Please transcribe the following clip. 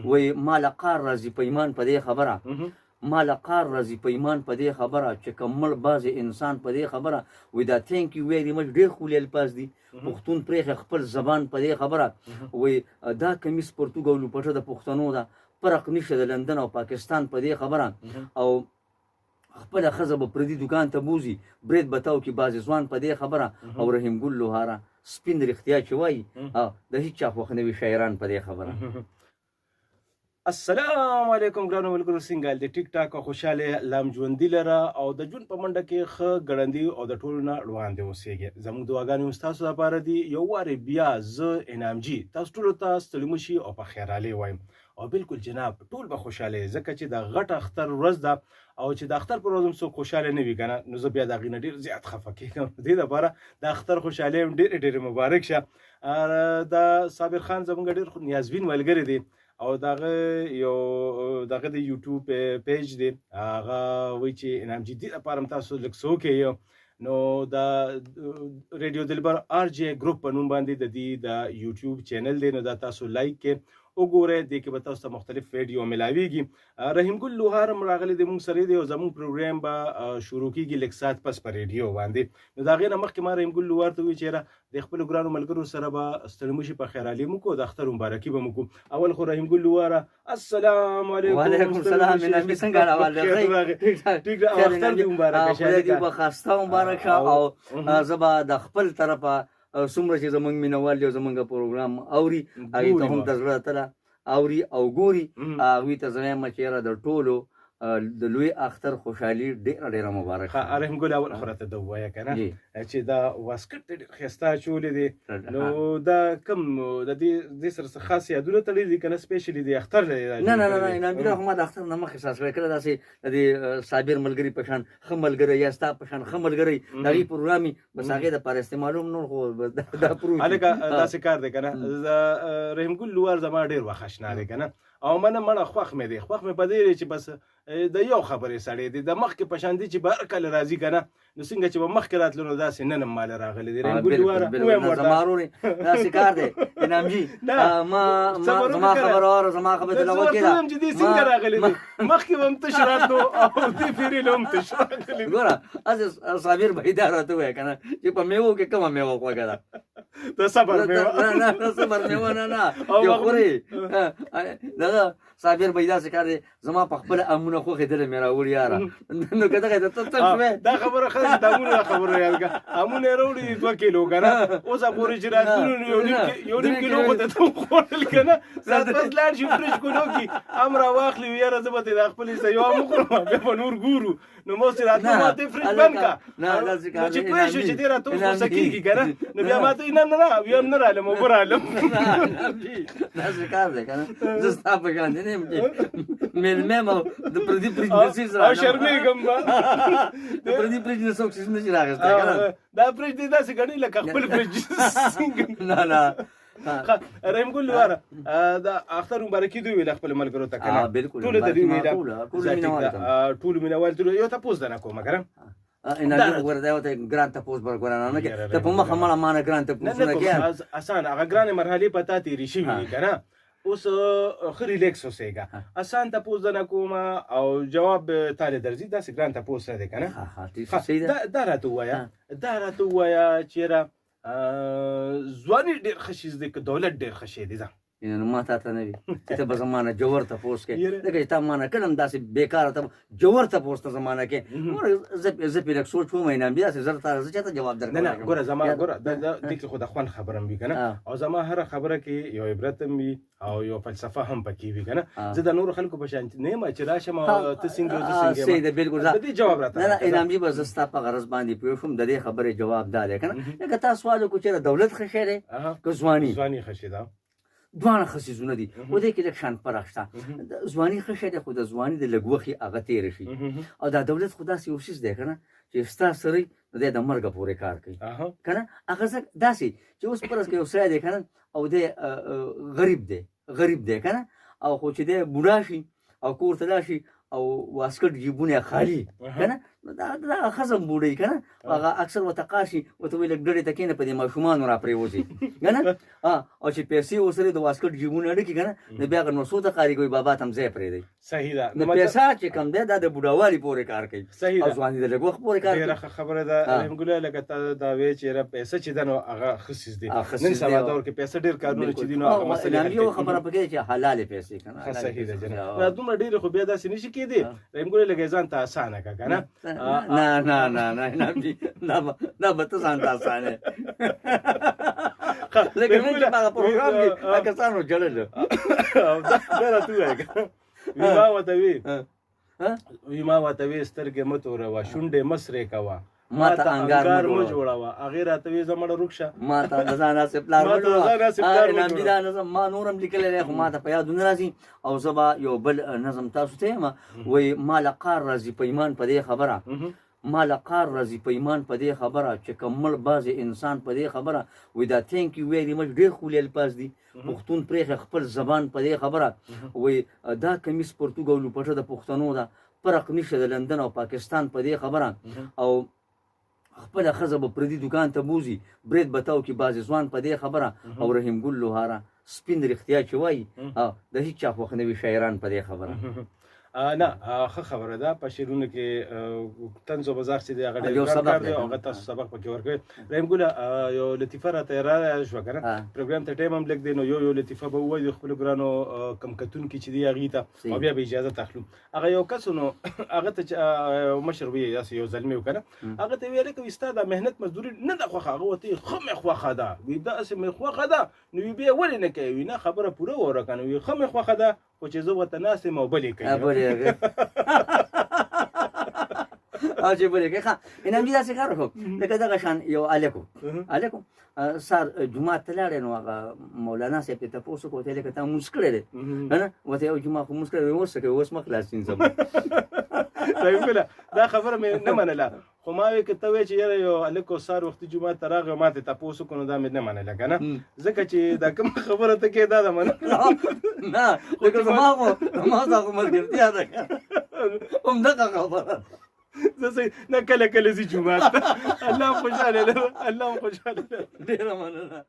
وایي ما له قار راځي په ایمان په دې خبره ما له قار راځي په ایمان په دې خبره چې کمل بعضې انسان په دې خبره وایي دا تھینک یو ویری مچ ډېر ښکلي الفاظ دي پښتون پرېښه خپل زبان په دې خبره وایي دا کمیس پرتوګ او لوپټه د پښتنو ده فرق نشته د لندن او پاکستان په دې خبره او خپله ښځه به پردي دوکان ته بوځي برید به تاو کي بعضې ځوان په دې خبره او رحیم ګل لوهاره سپین رښتیا چې وایي د هېڅ چا خوښ نه وي شاعران په دې خبره. السلام علیکم ګرانو ملګرو څنګه حال دی ټیک ټاک او خوشحاله لام ژوندي لره او د ژوند په منډه کې ښه ګړندي او د ټولو نه وړاندې اوسېږئ زموږ دعاګانې هم ستاسو لپاره دي یو وارې بیا زه انعامجي تاسو ټولو ته ستړي مه شي او په خیرحالۍ وایم او بالکل جناب ټول به خوشحاله ځکه چې د غټ اختر ورځ ده او چې د اختر پر ورځ هم څوک خوشحاله نه وي که نه نو زه بیا د هغې نه ډېر زیات خفه کېږم دې دپاره د اختر خوشحالۍ هم ډېرې ډېرې مبارک شه د صابر خان زموږ ډېر نیازبین ملګری دی او دغه یو دغه د یوټیوب پیج دی هغه وایي چې انعامجي دې لپاره هم تاسو لږ څه وکړئ نو د ریډیو دلبر آر جی ګروپ په نوم باندې د دې د یوټیوب چینل دی نو دا تاسو لایک کړئ وګورئ دې کې به تاسو ته مختلف ویډیو ملاویږي رحیم ګل لوهار هم راغلی دی موږ سره دی او زموږ پروګرام به شروع کېږي لږ ساعت پس په ریډیو باندې نو د هغې نه مخکې ما رحیم ګل لوهار ته وویل چې یاره د خپلو ګرانو ملګرو سره به ستړي مه شي په خیرحالي مو کو د اختر مبارکي به مو کو اول خو رحیم ګل لوهاره السلام علیکم وعلیکم السلام انعامجي څنګه حال دی ټیک ده اختر دې مبارک شه خدای دې به ښایسته مبارک شه او زه به د خپل طرفه څومره چې زموږ مینوال دي او زموږ پروګرام اوري هغې ته هم د زړه تله اوري او ګوري هغوی ته زه وایم چې یاره د ټولو د لوی اختر خوشحالي ډېره ډېره مبارک رحیم ګل اول خو راته د ووایه که نه چې دا واسکټ دې ډېر ښایسته اچولی دی نو دا کوم د دې سره څه خاص یادونه تړلي دي که نه سپیشلي د اختر نه انعامجي دا خو ما د اختر نه مخکې احساس کړی کله داسې د دې صابر ملګري په شان ښه ملګری یا ستا په شان ښه ملګری د هغې پروګرام وي بس هغې دپاره استعمالوم نور خو دا پروف هلکه داسې کار دی که نه رحیم ګل لوهار زما ډېر وخت اشنا دی که نه او منه مړه خوښ مې دی خوښ مې په دې دی چې بس د یو خبرې سړی دی د مخکې په شان دی چې به هر کله راځي که نه نو څنګه چې به مخکې راتلو نو داسې نن هم ماله راغلی دی رحیم ګل لوهاره زما ورور داسې کار دی انعامجي زما خبره واوره زما خبره ته لغوه کېده چې دې څنګه راغلی دی مخکې به هم تش راتلو او دې پیرې له هم تش راغلی دی ګوره هسې صابر بهي دا راته ووایه که نه چې په میوو کې کومه میوه خوږه ده د صبر میوه نه صبر میوه نه چې خورې دغه صابر بهي داسې کار دی زما په خپله امونه خوښې دله مې راوړي یاره نو که دغه ته ته شوې دا خبره ښه ده چې د امونو دا خبره یاد کړه امونه یې راوړي 2 کیلو که نه اوس پورې چې راتلو نو یو نیم کیلو خو ته وخوړل که نه ساعت پس لاړ شي فرج کولو کې هم راواخلي وي یاره زه به ترې د خپلې څه یو هم وخورم بیا به نور ګورو نو ما اوس چې راتلو ما ته فرج بند کړه نو چې پوه شو چې دې راته اوس غوسه کېږي که نه نو بیا ما ته نه بیا هم نه رالم اوبه رالم داسې کار دی که نه زه ستا په شان دی نه یم چې مېلمه یم او د پردي فرج نه څیز او شرمېږم به د پردي فرج نه څوک څیز نه شي راغستی که نه دا فرج دی داسې ګڼي لکه خپل فرج نه رحیم ګل لوهاره د اختر مبارکي دوی ویله خپلو ملګرو ته که نه ټولو ته دوی ویله ټولو مینوال یو تپوس درنه کومه که نه انعامجي ګوره دا ورته ګران تپوس به ګوره نه کې ته په مخه مړه مانه ګران تپوسونه کې اسان هغه ګرانې مرحلې په تا تېرې شوي دي که نه اوس ښه ریلیکس اوسېږه اسان تپوس درنه کومه او جواب تاله درځي داسې ګران تپوس نه دی که نه دا راته ووایه چېره ځواني ډېر ښه شیز دی که دولت ډېر ښه شی دی ځه نو ما تا ته نه وي چې ته به زما نه جوور تپوس کوې ځکه چې تا ما نه کله هم داسې بېکاره جوور تپوس ته زما نه کوې زه پرې لږ سوچ وم انعامجي داسې زر تاره زه چېرته جواب درکوم نه ګوره زما ګوره دې کې خو د خوند خبره هم وي که نه او زما هره خبره کې یو عبرت هم وي او یو فلسفه هم پکې وي که نه زه د نورو خلکو په شان نه یم چې راشم او ته څنګه زه څنګه صحیح ده بالکل د دې جواب راته نه انعامجي به زه ستا په غرض باندې پوه شوم د دې خبرې جواب دا دی که نه لکه تا سوال وکړو چېرې دولت ښه شی دی که ځواني ښه شی ده دواړه ښه څیزونه دي خو دې کې لږ شان فرق شته ځواني ښه شی دی خو د ځواني د لږ وخت هغه تېره شي او دا دولت خو داسې یو څیز دی که نه چې ستا سړی دی د مرګه پورې کار کوي که نه هغه داسې چې اوس فرض کړه یو سړی دی که نه او دی غریب دی که نه او خو چې دی بوډا شي او کور ته لاړ شي او واسکټ جیبونه خالي که نه دا خزم بوډۍ که نه هغه اکثر ورته قاشي ورته وایي لږ ډډې ته کښېنه په دې ماشومانو را پرېوځي که نه او چې پیسې ورسره د واسکټ جیبونه ډکي که نه نو بیا هغه نوڅو ته کاري کوي بابا ته هم ځای پرېږدئ صحیح ده نو پیسه چې کم دی دا د بوډاوالي پورې کار کوي صحیح او ده ځواني د لږ وخت پورې کار ډېره کوي ښه خبره ده رحیم ګله لکه تا دا وایې چې یاره پیسه چې ده نو هغه ښه څیز دی ښه څیز نن دی سبا او دور کې پیسه ډېر کارونه چې دي نو هغه مسلې حل یو کوي. خبره پکې چې حلالې پیسې که نه ښه صحیح ده حلالې پیسې. جناب دا دومره ډېرې خو بیا داسې نه شي کېدی رحیم ګله لږ ځان ته اسانه کړه که نه نه دا به ته ځان ته اسانه لکه نن چې په هغه پروګرام کې هغه کسانو جړل دا راته ووایه ویما ورته وي ویما ورته وي سترګې مه توروه شونډې مه سرې کوه ما ته انګار مه جوړوه هغې راته وي زه مړه روک شه ما ته د ځان هسې پلار مه جوړوه انعامدي دا نظم ما نور هم لیکلی دی خو ما ته په یاد نه راځي او زه به یو بل نظم تاسو ته یم وایي ما له قار راځي په ایمان په دې خبره ما له قار راځي په ایمان په دې خبره چې که مړ بعضې انسان په دې خبره وایي دا تھینک یو ویری مچ ډېر ښکلي الفاظ دي پښتون پرېښه خپل زبان په دې خبره وایي دا کمیس پرتوګ او لوپټه د پښتنو ده فرق نشته د لندن او پاکستان په دې خبره او خپله ښځه به پردي دکان ته بوځي برید به تاو کي بعضې ځوان په دې خبره او رحیم ګل لوهاره سپین رښتیا چې وایي د هېڅ چا خوښ نه وي شاعران په دې خبره نه ښه خبره ده په شعرونو کې طنز و مزاح چې دی هغه ډېر ګران کار دی او هغه تاسو سبق پکې ورکوئ رحیم ګله یو لطیفه راته رایاده شوه که نه پروګرام ته ټایم هم لږ دی نو یو لطیفه به ووایو د خپلو ګرانو کم کتونکي چې دي هغې ته او بیا به اجازه اخلو هغه یو کس نو هغه ته چې مشر وي داسې یو زلمی و که نه هغه ته ویې لکه وي ستا دا محنت مزدوري نه ده خوښه هغه ورته ښه مې خوښه ده وي داسې مې خوښه ده نو وي بیا ولې نه کوي وي نه خبره پوره ووره که نه وي ښه مې خوښه ده خو چې زه ورته ناست یم او بلې کوي او چې بلې کوي ښه انعامدي داسې کار وکړو لکه دغه شان یو هلک و هلک سهار جومات ته لاړی نو هغه مولانا صاحب ته تپوس وکړو ورته یې لکه تا مونځ کړی دی که نه ورته یو جومات خو مونځ کړی دی اوس څه کوې اوس مه خلاصین زما رحیم ګله دا خبره مې نه منله خو ما وی که ته وایې چې یاره یو هلک سهار وختي جومات ته راغی ما ته تپوس وکړو نو دا مې نه منله که نه ځکه چې دا کومه خبره ته کې دا ده منله نه لکه زما خو ملګرتیا ده همدغه خبره زه نه کله کله ځي جومات ته الله هم خوشحاله ده الله هم خوشحاله ده ډېره مننه